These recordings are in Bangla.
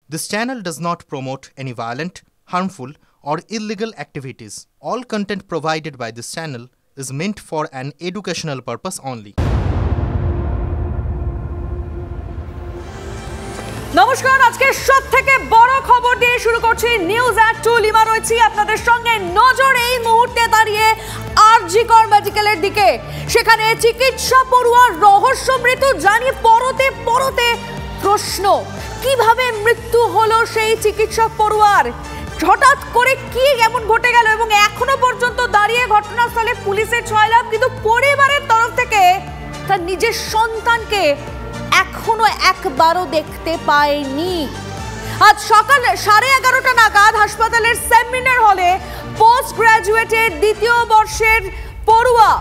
This channel does not promote any violent, harmful, or illegal activities. All content provided by this channel is meant for an educational purpose only. নমস্কার, আজকে সবথেকে বড় খবর দিয়ে শুরু করছি নিউজ এট 2 লিমা রয়েছি আপনাদের সঙ্গে। নজর এই মুহূর্তে দাঁড়িয়ে আরজি কর মেডিকেলের দিকে। সেখানে চিকিৎসা পড়ুয়ার রহস্য মৃত্যু জানিয়ে পরতে পরতে প্রশ্ন, কিভাবে মৃত্যু হলো সেই চিকিৎসক পড়ুয়ার, হঠাৎ করে কি এমন ঘটে গেল এবং এখনো পর্যন্ত দাঁড়িয়ে ঘটনাস্থলে পুলিশের ছয়লাভ, কিন্তু পরিবারের তরফ থেকে তার নিজের সন্তানকে এখনো একবারও দেখতে পায়নি। আজ সকাল 11:30 নাগাদ হাসপাতালের সেমিনার হলে পোস্ট গ্রাজুয়েটের দ্বিতীয় বর্ষের পড়ুয়া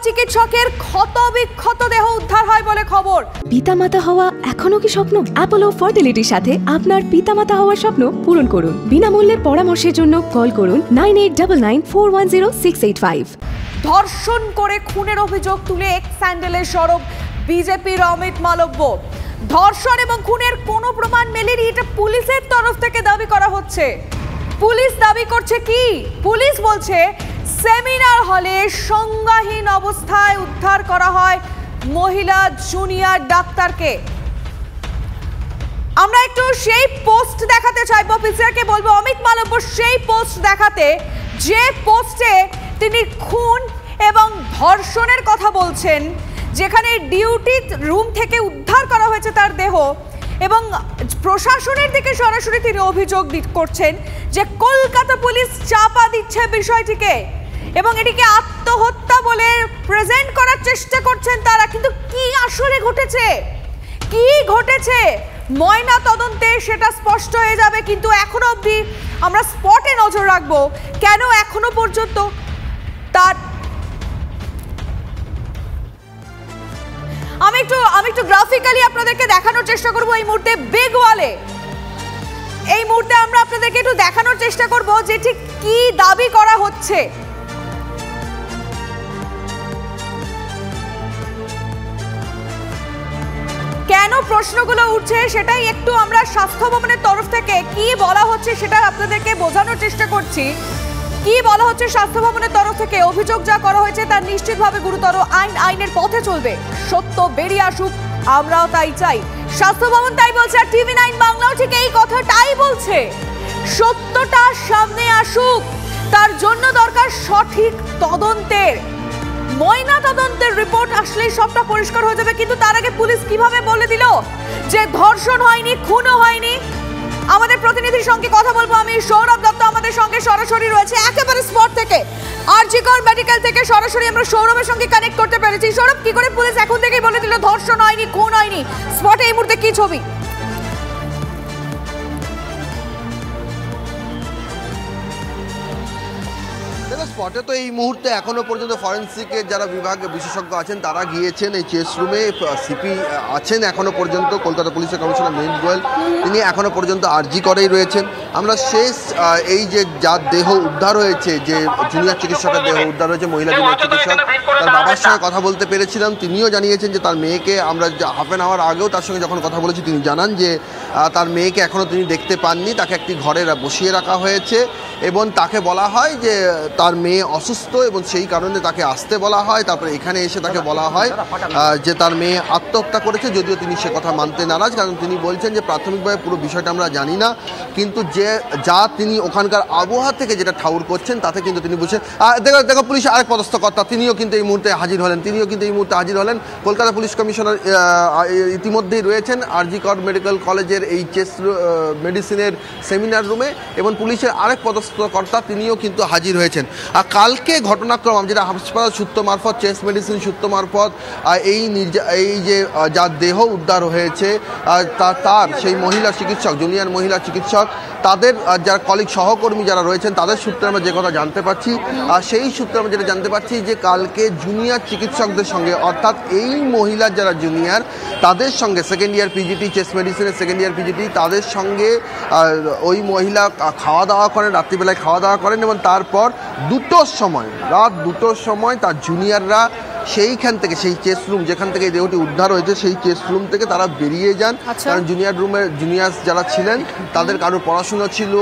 চিকিৎসকের ক্ষতবিক্ষত দেহ উদ্ধার হয় বলে খবর। পিতামাতা হওয়া এখনো কি স্বপ্ন? অ্যাপোলো ফার্টিলিটির সাথে আপনার পিতামাতা হওয়ার স্বপ্ন পূরণ করুন। বিনামূল্যে পরামর্শের জন্য কল করুন 9899410685। ধর্ষণ করে খুনের অভিযোগ তুলে এক স্যান্ডেলের সরব বিজেপির অমিত মালব্য। ধর্ষণ এবং খুনের কোনো প্রমাণ মেলেনি, এটা পুলিশের তরফ থেকে দাবি করা হচ্ছে। পুলিশ দাবি করছে কি? পুলিশ বলছে সেমিনার হলে সংজ্ঞাহীন অবস্থায় উদ্ধার করা হয় মহিলা জুনিয়র ডাক্তারকে। আমরা একটু সেই পোস্ট দেখাতে চাইবো, অফিসারকে বলবো অমিত মালব্য সেই পোস্ট দেখাতে, যে পোস্টে তিনি খুন এবং ধর্ষণের কথা বলছেন, যেখানে ডিউটি রুম থেকে উদ্ধার করা হয়েছে তার দেহ, এবং প্রশাসনের দিকে সরাসরি তিনি অভিযোগ করছেন যে কলকাতা পুলিশ চাপা দিচ্ছে বিষয়টিকে এবং এটিকে আত্মহত্যা বলে প্রেজেন্ট করার চেষ্টা করছেন তারা। কিন্তু কি আসলে ঘটেছে, কি ঘটেছে ময়না তদন্তে সেটা স্পষ্ট হয়ে যাবে, কিন্তু এখনো অবধি আমরা স্পটে নজর রাখবো কেন এখনো পর্যন্ত তার। আমি একটু গ্রাফিক্যালি আপনাদেরকে দেখানোর চেষ্টা করব। এই মুহূর্তে বেগওয়ালে এই মুহূর্তে আমরা আপনাদেরকে একটু দেখানোর চেষ্টা করব যে ঠিক কি দাবি করা হচ্ছে। কেন প্রশ্নগুলো উঠছে সেটাই একটু আমরা স্বাস্থ্য ভবনের তরফ থেকে কি বলা হচ্ছে সেটা আপনাদেরকে বোঝানোর চেষ্টা করছি। কি বলা হচ্ছে স্বাস্থ্য ভবনের তরফ থেকে? অভিযোগ যা করা হয়েছে তার নিশ্চিতভাবে গুরুতর, আইনের পথে চলবে, সত্য বেরিয়ে আসুক, আমরাও তাই চাই। স্বাস্থ্য ভবন তাই বলছে, আর টিভি 9 বাংলাও ঠিক এই কথাটাই বলছে। সত্যটা সামনে আসুক, তার জন্য দরকার সঠিক তদন্তের, ময়না তদন্তের রিপোর্ট আসলেই সবটা পরিষ্কার হয়ে যাবে। কিন্তু তার আগে পুলিশ কিভাবে বলে দিল যে ধর্ষণ হয়নি, খুনও হয়নি? আমাদের প্রতিনিধির সঙ্গে কথা বলবো আমি। সৌরভ দত্ত আমাদের সঙ্গে সরাসরি রয়েছে একেবারে স্পট থেকে, আরজি কর মেডিকেল থেকে সরাসরি আমরা সৌরভের সঙ্গে কানেক্ট করতে পেরেছি। সৌরভ, কি করে পুলিশ এখন থেকেই বলে দিল ধর্ষণ হয়নি, খুন হয়নি? স্পটে এই মুহূর্তে কি ছবি? স্পটে তো এই মুহূর্তে এখনো পর্যন্ত ফরেন্সিকের যারা বিভাগ বিশেষজ্ঞ আছেন তারা গিয়েছেন এই চেস্ট রুমে। সিপি আছেন এখনো পর্যন্ত, কলকাতা পুলিশের কমিশনার মেহুল গোয়েল, তিনি এখনো পর্যন্ত আরজি করেই রয়েছেন। আমরা শেষ এই যে যার দেহ উদ্ধার হয়েছে, যে জুনিয়র চিকিৎসকের দেহ উদ্ধার হয়েছে, মহিলা জুনিয়র চিকিৎসক, তার বাবার সঙ্গে কথা বলতে পেরেছিলাম। তিনিও জানিয়েছেন যে তার মেয়েকে, আমরা হাফ অ্যান আওয়ার আগেও তার সঙ্গে যখন কথা বলেছি তিনি জানান যে তার মেয়েকে এখনও তিনি দেখতে পাননি, তাকে একটি ঘরে বসিয়ে রাখা হয়েছে এবং তাকে বলা হয় যে তার মেয়ে অসুস্থ এবং সেই কারণে তাকে আসতে বলা হয়। তারপরে এখানে এসে তাকে বলা হয় যে তার মেয়ে আত্মহত্যা করেছে, যদিও তিনি সে কথা মানতে নারাজ, কারণ তিনি বলছেন যে প্রাথমিকভাবে পুরো বিষয়টা আমরা জানি না, কিন্তু যা তিনি ওখানকার আবহাওয়া থেকে যেটা ঠাউর করছেন তাতে কিন্তু তিনি বলছেন। দেখো পুলিশ আরেক পদস্থ কর্তা তিনিও কিন্তু এই মুহূর্তে হাজির হলেন। কলকাতা পুলিশ কমিশনার ইতিমধ্যেই রয়েছেন আরজি কর মেডিকেল কলেজের এই চেস্ট মেডিসিনের সেমিনার রুমে, এবং পুলিশের আরেক পদস্থ কর্তা তিনিও কিন্তু হাজির হয়েছেন। আর কালকে ঘটনাক্রম যেটা হাসপাতাল সূত্র মারফত, চেস্ট মেডিসিন সূত্র মারফত এই যে যার দেহ উদ্ধার হয়েছে তার সেই মহিলা চিকিৎসক, জুনিয়র মহিলা চিকিৎসক, তাদের যারা কলিগ সহকর্মী যারা রয়েছেন তাদের সূত্রে আমরা যে কথা জানতে পারছি, আর সেই সূত্রে আমরা যেটা জানতে পারছি যে কালকে জুনিয়র চিকিৎসকদের সঙ্গে, অর্থাৎ এই মহিলার যারা জুনিয়র তাদের সঙ্গে, সেকেন্ড ইয়ার পিজিটি, চেস্ট মেডিসিনের সেকেন্ড ইয়ার পিজিটি, তাদের সঙ্গে ওই মহিলা খাওয়া দাওয়া করেন, রাত্রিবেলায় খাওয়া দাওয়া করেন এবং তারপর রাত দুটোর সময় তার জুনিয়ররা সেইখান থেকে, সেই চেস্ট রুম যেখান থেকে এই দেহটি উদ্ধার হয়েছে, সেই চেস্ট রুম থেকে তারা বেরিয়ে যান। কারণ জুনিয়র যারা ছিলেন তাদের কারোর পড়াশোনা ছিল,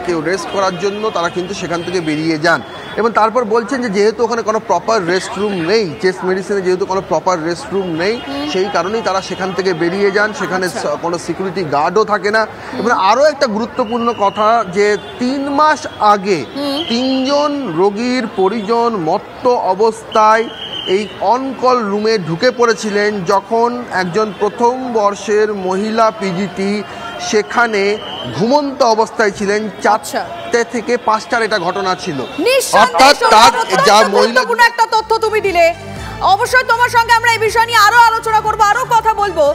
কেউ রেস্ট করার জন্য তারা কিন্তু সেখান থেকে বেরিয়ে যান। এবং তারপর বলছেন যে যেহেতু ওখানে কোনো প্রপার রেস্ট রুম নেই, চেস্ট মেডিসিনে যেহেতু কোনো প্রপার রেস্ট রুম নেই, সেই কারণেই তারা সেখান থেকে বেরিয়ে যান। সেখানে কোনো সিকিউরিটি গার্ডও থাকে না। এবং আরও একটা গুরুত্বপূর্ণ কথা যে 3 মাস আগে 3 জন রোগীর পরিজন মত্ত অবস্থায় এই অনকল রুমে ঢুকে পড়েছিলেন যখন একজন প্রথম বর্ষের মহিলা পিজিটি সেখানে ঘুমন্ত অবস্থায় ছিলেন। 4টে থেকে 5টার এটা ঘটনা ছিল। অর্থাৎ তার যা মহিলা একটা তথ্য তুমি দিলে, অবশ্যই তোমার সঙ্গে আমরা এই বিষয় নিয়ে আরো আলোচনা করব, আরো কথা বলবো।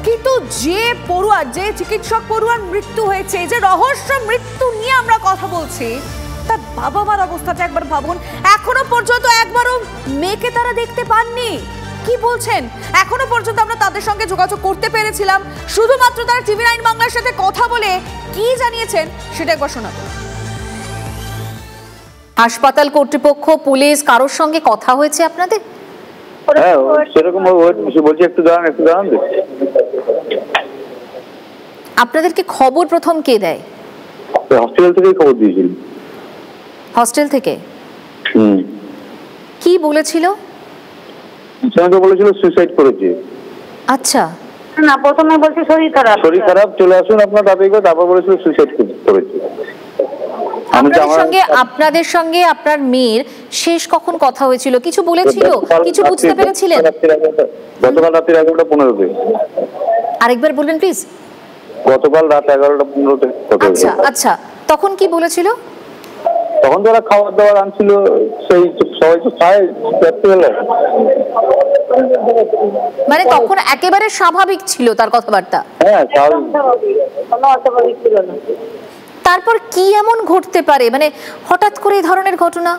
কিন্তু যে পড়ুয়ার, যে চিকিৎসক পড়ুয়ার মৃত্যু হয়েছে, যে রহস্য মৃত্যু নিয়ে আমরা কথা বলছি, তার বাবা মার অবস্থাটা একবার ভাবুন। এখনো পর্যন্ত একবারও মেয়েকে তারা দেখতে পাননি। কি বলছেন? এখনো পর্যন্ত আমরা তাদের সঙ্গে যোগাযোগ করতে পেরেছিলাম, শুধুমাত্র তারা TV9 বাংলার সাথে কথা বলে কি জানিয়েছেন সেটা একবার শোনাবো। হাসপাতাল কর্তৃপক্ষ, পুলিশ, কারোর সঙ্গে কথা হয়েছে আপনাদের? হ্যাঁ, সেরকম বলছি, একটু দাঁড়ান। আপনাদেরকে খবর প্রথম কে দেয়? হসপিটাল থেকেই খবর দিয়েছিল। হস্টেল থেকে? কি বলেছিল? বলেছিল সুইসাইড করেছে। আচ্ছা, না প্রথমে বলছে শরীর খারাপ, চলে আসুন আপনার দাবি করে, তারপর বলেছিল সুইসাইড করেছে। আপনাদের সঙ্গে আপনার মেয়ের শেষ কখন কথা হয়েছিল? কিছু বলেছিল? কিছু বুঝতে পেরেছিলেন? গতকাল রাত 11:15-তে। আরেকবার বলবেন প্লিজ। গতকাল রাত 11:15-তে। আচ্ছা, তখন কি বলেছিল? তখন যারা খাবার দাবার আনছিল, সেই সবাই তো খায়, মানে তখন একেবারে স্বাভাবিক ছিল তার কথাবার্তা? হ্যাঁ, তারপর কি এমন ঘটতে পারে, মানে হঠাৎ করে এই ধরনের ঘটনা?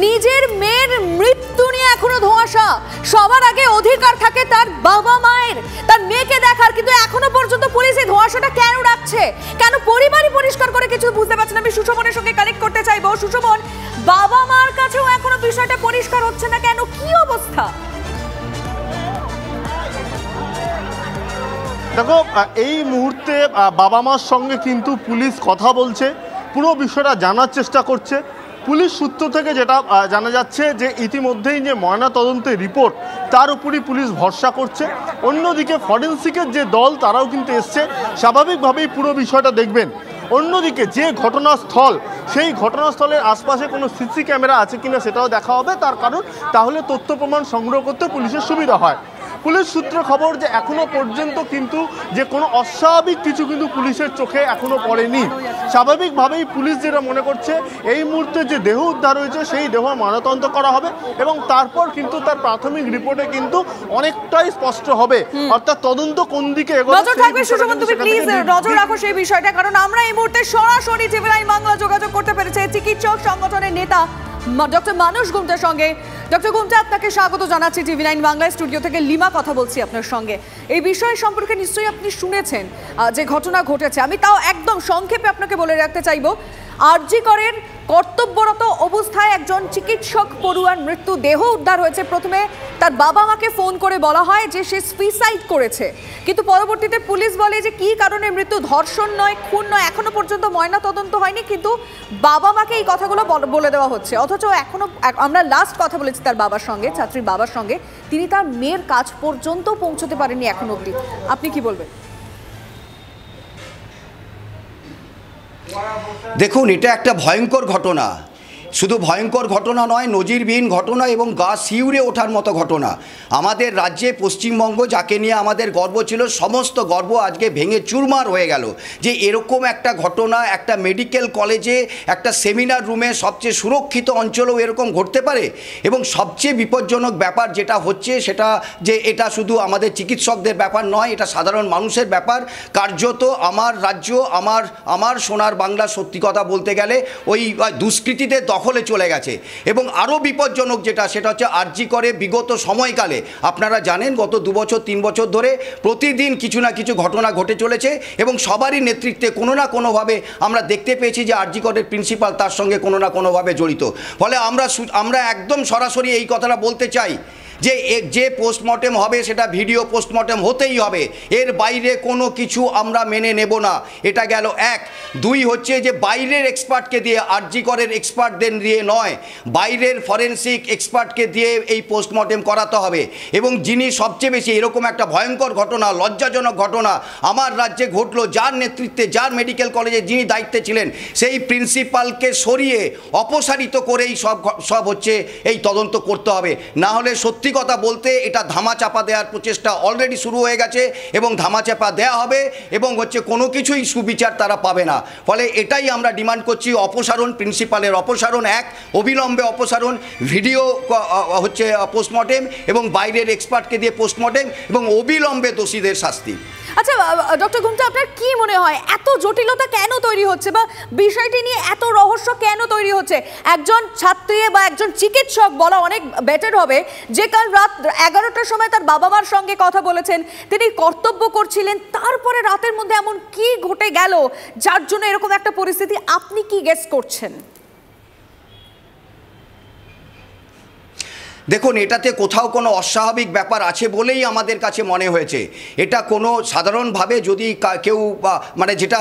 নিজের মেয়ের মৃত্যু নিয়ে এখনো ধোঁয়াশা। সবার আগে অধিকার থাকে তার বাবা মায়ের, তার মেয়েকে দেখার, কিন্তু এখনো পর্যন্ত পুলিশ এই ধোঁয়াশাটা কেন রাখছে? কেন পরিবারই পরিষ্কার করে কিছু বুঝতে পারছে না। আমি সুশোভনের সঙ্গে কানেক্ট করতে চাইবো। সুশোভন, বাবা মার কাছেও এখনো বিষয়টা পরিষ্কার হচ্ছে না কেন? কি অবস্থা? দেখো, এই মুহূর্তে বাবা মার সঙ্গে কিন্তু পুলিশ কথা বলছে, পুরো বিষয়টা জানার চেষ্টা করছে। পুলিশ সূত্র থেকে যেটা জানা যাচ্ছে যে ইতিমধ্যেই যে ময়নাতদন্তের রিপোর্ট, তার উপরই পুলিশ ভরসা করছে। অন্যদিকে ফরেন্সিকের যে দল, তারাও কিন্তু এসছে, স্বাভাবিকভাবেই পুরো বিষয়টা দেখবেন। অন্যদিকে যে ঘটনাস্থল, সেই ঘটনাস্থলের আশপাশে কোনো সিসি ক্যামেরা আছে কিনা সেটাও দেখা হবে। তার কারণ, তাহলে তথ্য প্রমাণ সংগ্রহ করতে পুলিশের সুবিধা হয়। পুলিশ সূত্রে খবর যে এখনো পর্যন্ত কিন্তু যে কোনো অস্বাভাবিক কিছু কিন্তু পুলিশের চোখে এখনো পড়েনি। স্বাভাবিকভাবেই পুলিশ যেটা মনে করছে, এই মুহূর্তে যে দেহ উদ্ধার হয়েছে সেই দেহ ময়নাতদন্ত করা হবে এবং তারপর কিন্তু তার প্রাথমিক রিপোর্টে কিন্তু অনেকটাই স্পষ্ট হবে, অর্থাৎ তদন্ত কোন দিকে এগোবে। নজর থাকবে সুশোভন, তুমি প্লিজ নজর রাখো সেই বিষয়টা, কারণ আমরা এই মুহূর্তে সরাসরি TV9 বাংলা যোগাযোগ করতে পেরেছি চিকিৎসক সংগঠনের নেতা ডক্টর মানস গুমটার সঙ্গে। ডক্টর গুমটা, আপনাকে স্বাগত জানাচ্ছি TV9 বাংলা স্টুডিও থেকে। লিমা কথা বলছি আপনার সঙ্গে। এই বিষয় সম্পর্কে নিশ্চয়ই আপনি শুনেছেন যে ঘটনা ঘটেছে। আমি তাও একদম সংক্ষেপে আপনাকে বলে রাখতে চাইবো, আরজি করের কর্তব্যরত অবস্থায় একজন চিকিৎসক পড়ুয়ার মৃত্যু, দেহ উদ্ধার হয়েছে। প্রথমে তার বাবা মাকে ফোন করে বলা হয় যে সে সুইসাইড করেছে, কিন্তু পরবর্তীতে পুলিশ বলে যে কি কারণে মৃত্যু, ধর্ষণ নয়, খুন নয়, এখনো পর্যন্ত ময়না তদন্ত হয়নি, কিন্তু বাবা মাকে এই কথাগুলো বলে দেওয়া হচ্ছে। অথচ এখনো আমরা লাস্ট কথা বলেছি তার বাবার সঙ্গে, ছাত্রীর বাবার সঙ্গে, তিনি তার মেয়ের কাজ পর্যন্ত পৌঁছতে পারেননি এখনো অবধি। আপনি কি বলবেন? দেখুন, এটা একটা ভয়ঙ্কর ঘটনা। শুধু ভয়ঙ্কর ঘটনা নয়, নজিরবিহীন ঘটনা এবং গা শিউরে ওঠার মতো ঘটনা। আমাদের রাজ্যে পশ্চিমবঙ্গ, যাকে নিয়ে আমাদের গর্ব ছিল, সমস্ত গর্ব আজকে ভেঙে চুরমার হয়ে গেল। যে এরকম একটা ঘটনা একটা মেডিকেল কলেজে, একটা সেমিনার রুমে, সবচেয়ে সুরক্ষিত অঞ্চলেও এরকম ঘটতে পারে। এবং সবচেয়ে বিপজ্জনক ব্যাপার যেটা হচ্ছে সেটা যে এটা শুধু আমাদের চিকিৎসকদের ব্যাপার নয়, এটা সাধারণ মানুষের ব্যাপার। কার্যত আমার রাজ্য, আমার সোনার বাংলা, সত্যি কথা বলতে গেলে ওই দুষ্কৃতীদের দখলে চলে গেছে। এবং আরও বিপজ্জনক যেটা, সেটা হচ্ছে আরজি করে বিগত সময়কালে আপনারা জানেন গত 2 বছর 3 বছর ধরে প্রতিদিন কিছু না কিছু ঘটনা ঘটে চলেছে এবং সবারই নেতৃত্বে কোনো না কোনোভাবে আমরা দেখতে পেয়েছি যে আরজি করের প্রিন্সিপাল তার সঙ্গে কোনো না কোনোভাবে জড়িত। ফলে আমরা একদম সরাসরি এই কথাটা বলতে চাই যে পোস্টমর্টেম হবে সেটা ভিডিও পোস্টমর্টেম হতেই হবে, এর বাইরে কোনো কিছু আমরা মেনে নেব না। এটা গেল 1। 2 হচ্ছে যে বাইরের এক্সপার্টকে দিয়ে, আরজি করের এক্সপার্টদের দিয়ে নয়, বাইরের ফরেন্সিক এক্সপার্টকে দিয়ে এই পোস্টমর্টেম করাতে হবে। এবং যিনি সবচেয়ে বেশি এরকম একটা ভয়ঙ্কর ঘটনা, লজ্জাজনক ঘটনা আমার রাজ্যে ঘটলো, যার নেতৃত্বে, যার মেডিকেল কলেজে যিনি দায়িত্বে ছিলেন, সেই প্রিন্সিপালকে সরিয়ে অপসারিত করেই সব হচ্ছে এই তদন্ত করতে হবে। না হলে সত্যি কথা বলতে এটা ধামাচাপা দেওয়ার প্রচেষ্টা অলরেডি শুরু হয়ে গেছে এবং ধামাচাপা দেওয়া হবে এবং হচ্ছে কোনো কিছুই সুবিচার তারা পাবে না। ফলে এটাই আমরা ডিমান্ড করছি, অপসারণ, প্রিন্সিপালের অপসারণ 1, অবিলম্বে অপসারণ, ভিডিও হচ্ছে পোস্টমর্টেম এবং বাইরের এক্সপার্টকে দিয়ে পোস্টমর্টেম এবং অবিলম্বে দোষীদের শাস্তি। আচ্ছা ডক্টর গুমটা, আপনার কি মনে হয় এত জটিলতা কেন তৈরি হচ্ছে বা বিষয়টি নিয়ে এত রহস্য কেন তৈরি হচ্ছে? একজন ছাত্রী বা একজন চিকিৎসক বলা অনেক বেটার হবে যে কাল রাত 11টার সময় তার বাবা মার সঙ্গে কথা বলেছেন, তিনি কর্তব্য করছিলেন, তারপরে রাতের মধ্যে এমন কি ঘটে গেল যার জন্য এরকম একটা পরিস্থিতি, আপনি কি গেস করছেন? দেখুন, এটাতে কোথাও কোনো অস্বাভাবিক ব্যাপার আছে বলেই আমাদের কাছে মনে হয়েছে। এটা কোনো সাধারণভাবে যদি কেউ মানে যেটা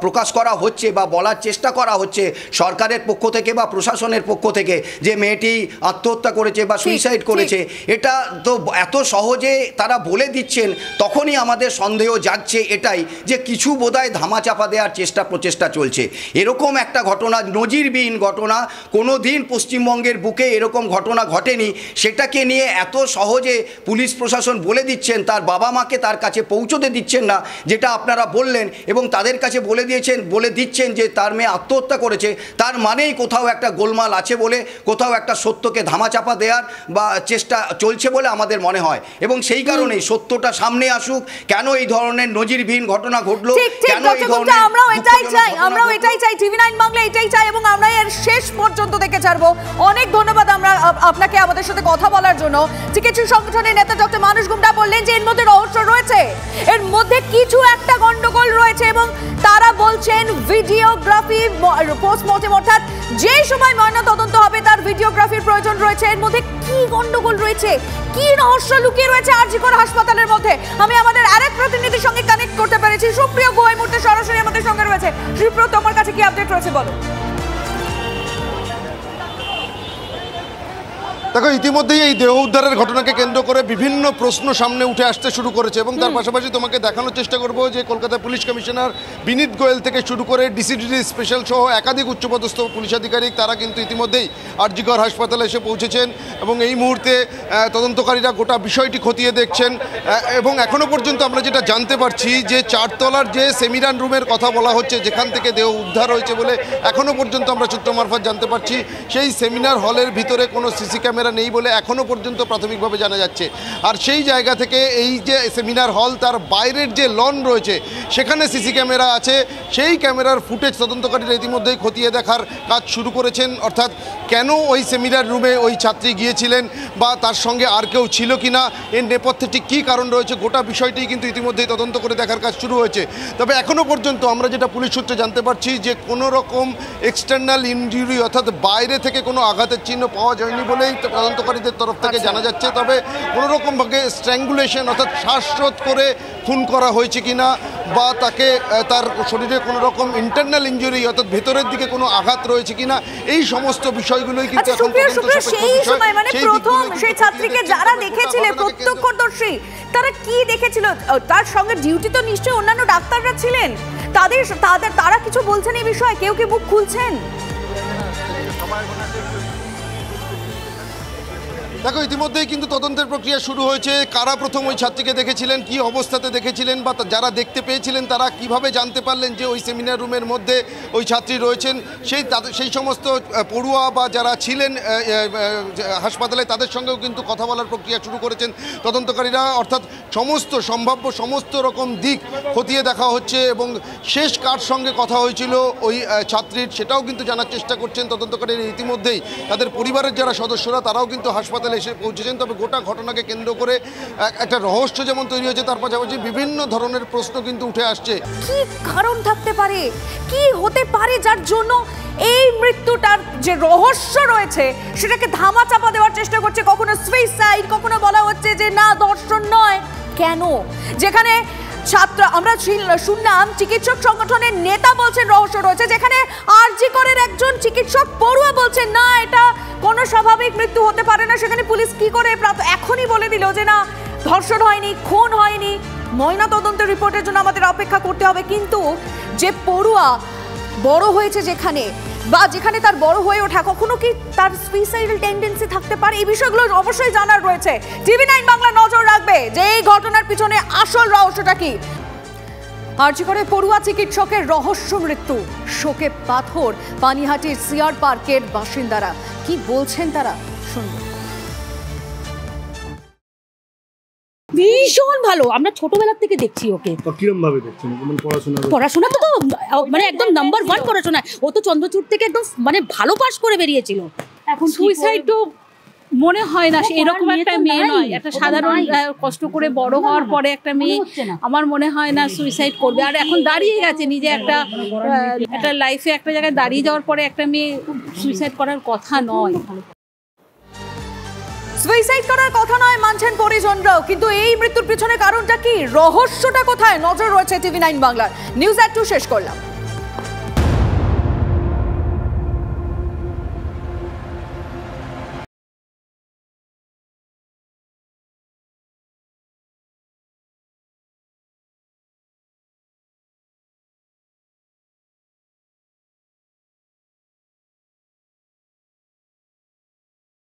প্রকাশ করা হচ্ছে বা বলার চেষ্টা করা হচ্ছে সরকারের পক্ষ থেকে বা প্রশাসনের পক্ষ থেকে যে মেয়েটি আত্মহত্যা করেছে বা সুইসাইড করেছে, এটা তো এত সহজে তারা বলে দিচ্ছেন, তখনই আমাদের সন্দেহ জাগছে এটাই যে কিছু বোধহয় ধামাচাপা দেওয়ার প্রচেষ্টা চলছে। এরকম একটা ঘটনা, নজিরবিহীন ঘটনা, কোনো দিন পশ্চিমবঙ্গের বুকে এরকম ঘটনা ঘটেনি, সেটাকে নিয়ে এত সহজে পুলিশ প্রশাসন বলে দিচ্ছেন, তার বাবা মাকে তার কাছে পৌঁছতে দিচ্ছেন না, যেটা আপনারা বললেন, এবং তাদের কাছে বলে দিচ্ছেন যে তার মেয়ে আত্মহত্যা করেছে, তার মানেই কোথাও একটা গোলমাল আছে বলে, কোথাও একটা সত্যকে ধামাচাপা দেওয়ার বা চেষ্টা চলছে বলে আমাদের মনে হয়। এবং সেই কারণেই সত্যটা সামনে আসুক, কেন এই ধরনের নজিরবিহীন ঘটনা ঘটলো, কেন এই ধরনের, আমরাও এটাই চাই, টিভি9 বাংলা এটাই চাই এবং আমরা এর শেষ পর্যন্ত দেখে ছাড়বো। অনেক ধন্যবাদ আমরা আপনাকে আমাদের সাথে কথা বলার জন্য। চিকিৎসক সংগঠনের নেতা ডক্টর মানস গুমটা বললেন যে এর মধ্যে রহস্য রয়েছে, এর মধ্যে কিছু একটা গন্ডগোল রয়েছে এবং তারা বলছেন ভিডিওগ্রাফি পোস্টমর্টেম, অর্থাৎ যে সময় ময়না তদন্ত হবে তার ভিডিওগ্রাফির প্রয়োজন রয়েছে। এর মধ্যে কি গন্ডগোল রয়েছে, কি রহস্য লুকিয়ে রয়েছে আরজি কর হাসপাতালের মধ্যে, আমি আমাদের আরেক প্রতিনিধির সঙ্গে কানেক্ট করতে পেরেছি। সুপ্রিয় গো এই মুহূর্তে সরাসরি আমাদের সঙ্গে রয়েছে। সুপ্রিয়, তোমার কাছে কি আপডেট রয়েছে বলো। দেখো, ইতিমধ্যেই এই দেহ উদ্ধারের ঘটনাকে কেন্দ্র করে বিভিন্ন প্রশ্ন সামনে উঠে আসতে শুরু করেছে এবং তার পাশাপাশি তোমাকে দেখানোর চেষ্টা করব যে কলকাতা পুলিশ কমিশনার বিনীত গোয়েল থেকে শুরু করে ডিসিডিডি স্পেশাল সহ একাধিক উচ্চপদস্থ পুলিশ আধিকারিক তারা কিন্তু ইতিমধ্যেই আরজি কর হাসপাতালে এসে পৌঁছেছেন এবং এই মুহূর্তে তদন্তকারীরা গোটা বিষয়টি খতিয়ে দেখছেন। এবং এখনও পর্যন্ত আমরা যেটা জানতে পারছি যে 4 তলার যে সেমিনার রুমের কথা বলা হচ্ছে, যেখান থেকে দেহ উদ্ধার হয়েছে বলে এখনও পর্যন্ত আমরা সূত্র মারফত জানতে পারছি, সেই সেমিনার হলের ভিতরে কোনো সিসি ক্যামেরা নেই বলে এখনও পর্যন্ত প্রাথমিকভাবে জানা যাচ্ছে। আর সেই জায়গা থেকে এই যে সেমিনার হল, তার বাইরের যে লন রয়েছে সেখানে সিসি ক্যামেরা আছে, সেই ক্যামেরার ফুটেজ তদন্তকারীরা ইতিমধ্যেই খতিয়ে দেখার কাজ শুরু করেছেন। অর্থাৎ কেন ওই সেমিনার রুমে ওই ছাত্রী গিয়েছিলেন বা তার সঙ্গে আর কেউ ছিল কিনা, এর নেপথ্যে ঠিক কী কারণ রয়েছে, গোটা বিষয়টি কিন্তু ইতিমধ্যেই তদন্ত করে দেখার কাজ শুরু হয়েছে। তবে এখনও পর্যন্ত আমরা যেটা পুলিশ সূত্রে জানতে পারছি যে কোনো রকম এক্সটার্নাল ইনজুরি অর্থাৎ বাইরে থেকে কোনো আঘাতের চিহ্ন পাওয়া যায়নি বলেই তদন্তকারীদের তরফ থেকে জানা যাচ্ছে। তবে কোনোরকমভাবে স্ট্র্যাঙ্গুলেশন অর্থাৎ শ্বাসরোধ করে খুন করা হয়েছে কিনা বা তাকে তার শরীরে কোনো রকম ইন্টারনাল ইনজুরি অর্থাৎ ভেতরের দিকে কোনো আঘাত রয়েছে কিনা, এই সমস্ত বিষয়গুলোই কিন্তু এখন সেই সময় মানে প্রথম সেই ছাত্রীকে যারা দেখেছিলেন প্রত্যক্ষদর্শী, তারা কি দেখেছিল, তার সঙ্গে ডিউটি তো নিশ্চয়ই অন্যান্য ডাক্তাররা ছিলেন, তারা কিছু বলছেন এই বিষয়ে, কেউ কি মুখ খুলছেন? দেখো ইতিমধ্যেই কিন্তু তদন্তের প্রক্রিয়া শুরু হয়েছে। কারা প্রথম ওই ছাত্রীকে দেখেছিলেন, কি অবস্থাতে দেখেছিলেন, বা যারা দেখতে পেয়েছিলেন তারা কিভাবে জানতে পারলেন যে ওই সেমিনার রুমের মধ্যে ওই ছাত্রী রয়েছেন, সেই সমস্ত পড়ুয়া বা যারা ছিলেন হাসপাতালে তাদের সঙ্গেও কিন্তু কথা বলার প্রক্রিয়া শুরু করেছেন তদন্তকারীরা। অর্থাৎ সমস্ত সম্ভাব্য সমস্ত রকম দিক খতিয়ে দেখা হচ্ছে এবং শেষ কার সঙ্গে কথা হয়েছিল ওই ছাত্রীর সেটাও কিন্তু জানার চেষ্টা করছেন তদন্তকারীরা। ইতিমধ্যেই তাদের পরিবারের যারা সদস্যরা তারাও কিন্তু হাসপাতালে এসে পৌঁছেছেন। তবে গোটা ঘটনাকে কেন্দ্র করে একটা রহস্য যেমন তৈরি হয়েছে, তার পাশাপাশি বিভিন্ন ধরনের প্রশ্ন কিন্তু উঠে আসছে। কি কারণ থাকতে পারে, কি হতে পারে যার জন্য এই মৃত্যুটার যে রহস্য রয়েছে সেটাকে ধামাচাপা দেওয়ার চেষ্টা করছে। কখনো সুইসাইড, কখনো বলা হচ্ছে যে না ধর্ষণ নয়। কেন? যেখানে ছাত্র আমরা শুনলাম চিকিৎসক সংগঠনের নেতা বলছেন রহস্য রয়েছে, যেখানে আরজি করের একজন চিকিৎসক পড়ুয়া বলছেন না এটা কোনো স্বাভাবিক মৃত্যু হতে পারে না, সেখানে পুলিশ কি করে এখনই বলে দিল যে না ধর্ষণ হয়নি, খুন হয়নি। ময়না তদন্তের রিপোর্টের জন্য আমাদের অপেক্ষা করতে হবে। কিন্তু যে পড়ুয়া বড় হয়েছে যেখানে, বা যেখানে তার বড় হয়ে ওঠা, কখনো কি তার সুইসাইডাল টেন্ডেন্সি থাকতে পারে? এই বিষয়গুলো অবশ্যই জানার রয়েছে। TV9 বাংলা নজর রাখবে যে এই ঘটনার পিছনে আসল রহস্যটা কি। আরজি করে পড়ুয়া চিকিৎসকের রহস্য মৃত্যু, শোকে পাথর পানিহাটির সিআর পার্কের বাসিন্দারা। কি বলছেন তারা, শুনবো। ভীষণ ভালো, আমরা ছোটবেলা থেকে দেখছি ওকে। কিরকম ভাবে দেখছেন? মানে পড়াশোনা তো মানে একদম নাম্বার 1 পড়াশোনা। ও তো চন্দ্রচূড় থেকে একদম মানে ভালো পাস করে বেরিয়েছিল। এখন সুইসাইড তো মনে হয় না এরকম একটা মেয়ে নয়, একটা সাধারণ কষ্ট করে বড় হওয়ার পরে একটা মেয়ে আমার মনে হয় না সুইসাইড করবে। আর এখন দাঁড়িয়ে গেছে নিজে একটা লাইফে একটা জায়গায় দাঁড়িয়ে যাওয়ার পরে একটা মেয়ে সুইসাইড করার কথা নয়। সুইসাইড করার কথা নয় মানছেন পরিজনরাও, কিন্তু এই মৃত্যুর পিছনে কারণটা কি, রহস্যটা কোথায়? নজর রয়েছে TV9 বাংলার। নিউজ এট 2 শেষ করলাম।